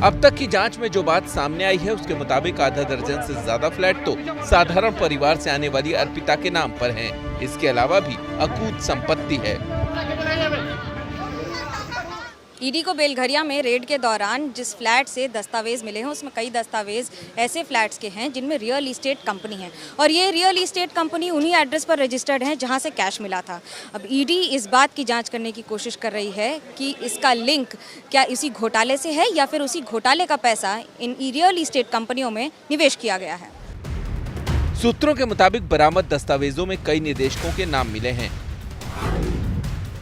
अब तक की जांच में जो बात सामने आई है उसके मुताबिक आधा दर्जन से ज्यादा फ्लैट तो साधारण परिवार से आने वाली अर्पिता के नाम पर हैं। इसके अलावा भी अकूत संपत्ति है। ईडी को बेलघरिया में रेड के दौरान जिस फ्लैट से दस्तावेज मिले हैं उसमें कई दस्तावेज ऐसे फ्लैट्स के हैं जिनमें रियल इस्टेट कंपनी है और ये रियल इस्टेट कंपनी उन्हीं एड्रेस पर रजिस्टर्ड है जहां से कैश मिला था। अब ईडी इस बात की जांच करने की कोशिश कर रही है कि इसका लिंक क्या इसी घोटाले से है या फिर उसी घोटाले का पैसा इन रियल इस्टेट कंपनियों में निवेश किया गया है। सूत्रों के मुताबिक बरामद दस्तावेजों में कई निदेशकों के नाम मिले हैं।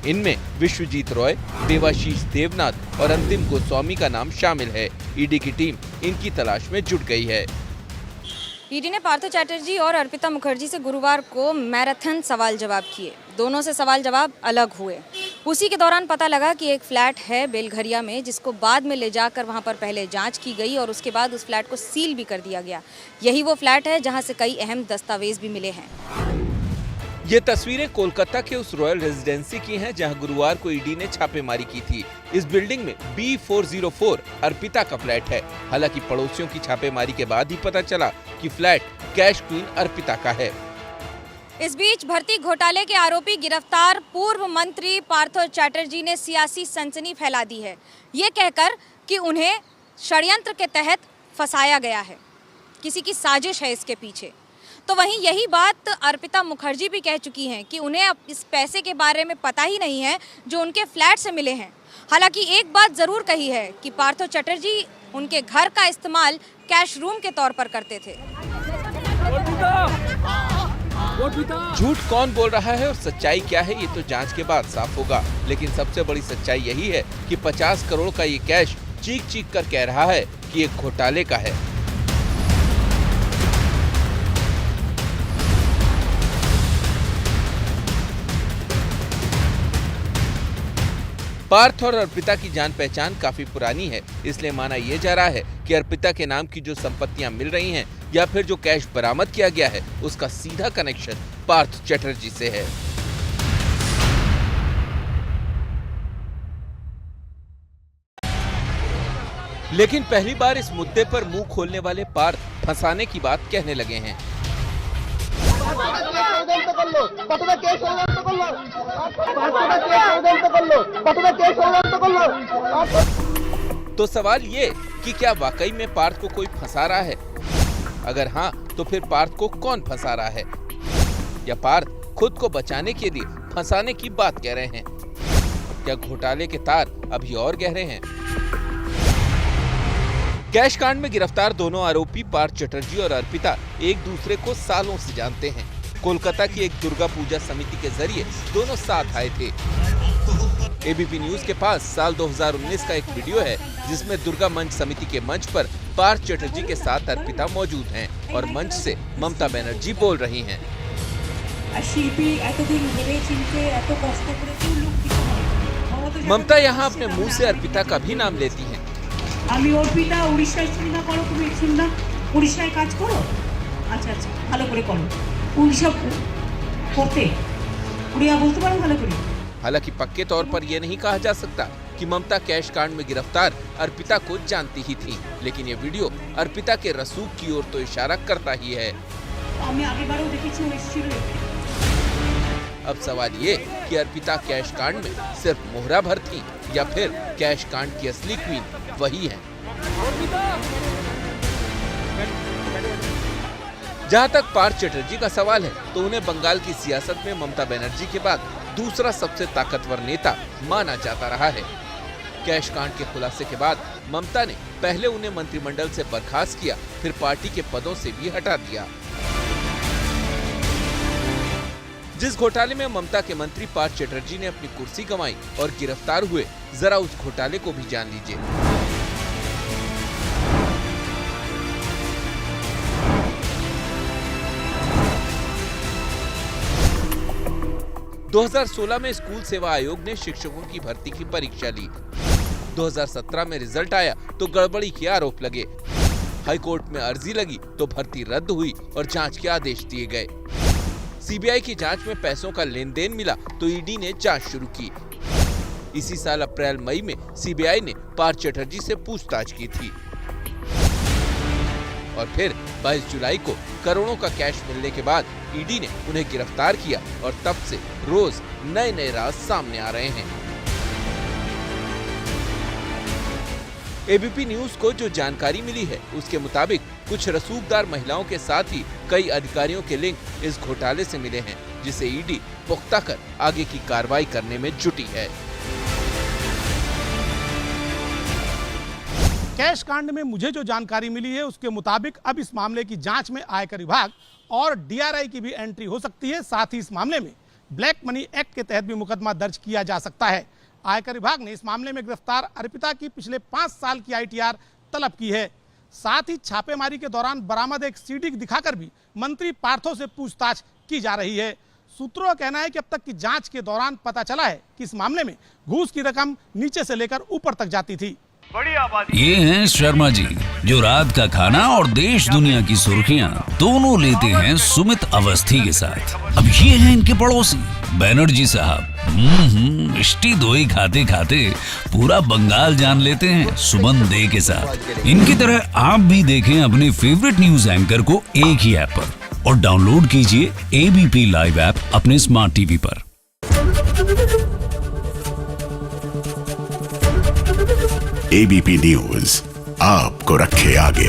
इनमें विश्वजीत रॉय, देवाशीष देवनाथ और अंतिम गोस्वामी का नाम शामिल है। ईडी की टीम इनकी तलाश में जुट गई है। ईडी ने पार्थ चैटर्जी और अर्पिता मुखर्जी से गुरुवार को मैराथन सवाल जवाब किए। दोनों से सवाल जवाब अलग हुए। उसी के दौरान पता लगा कि एक फ्लैट है बेलघरिया में जिसको बाद में ले जाकर वहां पर पहले जांच की गई और उसके बाद उस फ्लैट को सील भी कर दिया गया। यही वो फ्लैट है जहां से कई अहम दस्तावेज भी मिले हैं। ये तस्वीरें कोलकाता के उस रॉयल रेजिडेंसी की हैं जहां गुरुवार को ईडी ने छापेमारी की थी। इस बिल्डिंग में B404 अर्पिता का फ्लैट है। हालांकि पड़ोसियों की छापेमारी के बाद ही पता चला कि फ्लैट कैश क्वीन अर्पिता का है। इस बीच भर्ती घोटाले के आरोपी गिरफ्तार पूर्व मंत्री पार्थ चैटर्जी ने सियासी सनसनी फैला दी है, ये कहकर कि उन्हें षड्यंत्र के तहत फंसाया गया है, किसी की साजिश है इसके पीछे। तो वहीं यही बात अर्पिता मुखर्जी भी कह चुकी हैं कि उन्हें अब इस पैसे के बारे में पता ही नहीं है जो उनके फ्लैट से मिले हैं। हालांकि एक बात जरूर कही है कि पार्थ चैटर्जी उनके घर का इस्तेमाल कैश रूम के तौर पर करते थे। झूठ कौन बोल रहा है और सच्चाई क्या है ये तो जांच के बाद साफ होगा। लेकिन सबसे बड़ी सच्चाई यही है कि 50 करोड़ का ये कैश चीख चीख कर कह रहा है कि एक घोटाले का है। पार्थ और अर्पिता की जान पहचान काफी पुरानी है, इसलिए माना यह जा रहा है कि अर्पिता के नाम की जो संपत्तियां मिल रही हैं या फिर जो कैश बरामद किया गया है उसका सीधा कनेक्शन पार्थ चैटर्जी से है। लेकिन पहली बार इस मुद्दे पर मुंह खोलने वाले पार्थ फंसाने की बात कहने लगे हैं। तो सवाल ये कि क्या वाकई में पार्थ को कोई फंसा रहा है? अगर हाँ, तो फिर पार्थ को कौन फंसा रहा है? या पार्थ खुद को बचाने के लिए फंसाने की बात कह रहे हैं? क्या घोटाले के तार अभी और गहरे हैं? कैश कांड में गिरफ्तार दोनों आरोपी पार्थ चैटर्जी और अर्पिता एक दूसरे को सालों से जानते हैं। कोलकाता की एक दुर्गा पूजा समिति के जरिए दोनों साथ आए थे। एबीपी न्यूज के पास साल 2019 का एक वीडियो है जिसमें दुर्गा मंच समिति के मंच पर पार्थ चैटर्जी के साथ अर्पिता मौजूद हैं और मंच से ममता बनर्जी बोल रही हैं। ममता यहाँ अपने मुंह से अर्पिता का भी नाम लेती हैं। हालांकि पक्के तौर पर यह नहीं कहा जा सकता कि ममता कैश कांड में गिरफ्तार अर्पिता को जानती ही थी, लेकिन ये वीडियो अर्पिता के रसूख की ओर तो इशारा करता ही है। अब सवाल ये कि अर्पिता कैश कांड में सिर्फ मोहरा भर थी या फिर कैश कांड की असली क्वीन वही है। जहां तक पार्थ चैटर्जी का सवाल है तो उन्हें बंगाल की सियासत में ममता बनर्जी के बाद दूसरा सबसे ताकतवर नेता माना जाता रहा है। कैश कांड के खुलासे के बाद ममता ने पहले उन्हें मंत्रिमंडल से बर्खास्त किया, फिर पार्टी के पदों से भी हटा दिया। जिस घोटाले में ममता के मंत्री पार्थ चैटर्जी ने अपनी कुर्सी गंवाई और गिरफ्तार हुए, जरा उस घोटाले को भी जान लीजिए। 2016 में स्कूल सेवा आयोग ने शिक्षकों की भर्ती की परीक्षा ली। 2017 में रिजल्ट आया तो गड़बड़ी के आरोप लगे। हाईकोर्ट में अर्जी लगी तो भर्ती रद्द हुई और जांच के आदेश दिए गए। सीबीआई की जांच में पैसों का लेन देन मिला तो ईडी ने जांच शुरू की। इसी साल अप्रैल मई में सीबीआई ने पार्थ चटर्जी से पूछताछ की थी और फिर 22 जुलाई को करोड़ों का कैश मिलने के बाद ईडी ने उन्हें गिरफ्तार किया और तब से रोज नए नए राज सामने आ रहे हैं। एबीपी न्यूज को जो जानकारी मिली है उसके मुताबिक कुछ रसूखदार महिलाओं के साथ ही कई अधिकारियों के लिंक इस घोटाले से मिले हैं, जिसे ईडी पुख्ता कर आगे की कार्रवाई करने में जुटी है। कैश कांड में मुझे जो जानकारी मिली है उसके मुताबिक अब इस मामले की जांच में आयकर विभाग और डीआरआई की भी एंट्री हो सकती है। साथ ही इस मामले में ब्लैक मनी एक्ट के तहत भी मुकदमा दर्ज किया जा सकता है। आयकर विभाग ने इस मामले में गिरफ्तार अर्पिता की पिछले 5 साल की आईटीआर तलब की है। साथ ही छापेमारी के दौरान बरामद एक सीडी दिखाकर भी मंत्री पार्थो से पूछताछ की जा रही है। सूत्रों का कहना है कि अब तक की जांच के दौरान पता चला है कि इस मामले में घूस की रकम नीचे से लेकर ऊपर तक जाती थी। ये हैं शर्मा जी, जो रात का खाना और देश दुनिया की सुर्खियां दोनों लेते हैं सुमित अवस्थी के साथ। अब ये हैं इनके पड़ोसी बनर्जी साहब। मिष्टी दोई खाते खाते पूरा बंगाल जान लेते हैं सुमन दे के साथ। इनकी तरह आप भी देखें अपने फेवरेट न्यूज एंकर को एक ही ऐप पर और डाउनलोड कीजिए एबीपी लाइव ऐप अपने स्मार्ट टीवी पर। एबीपी न्यूज आपको रखे आगे।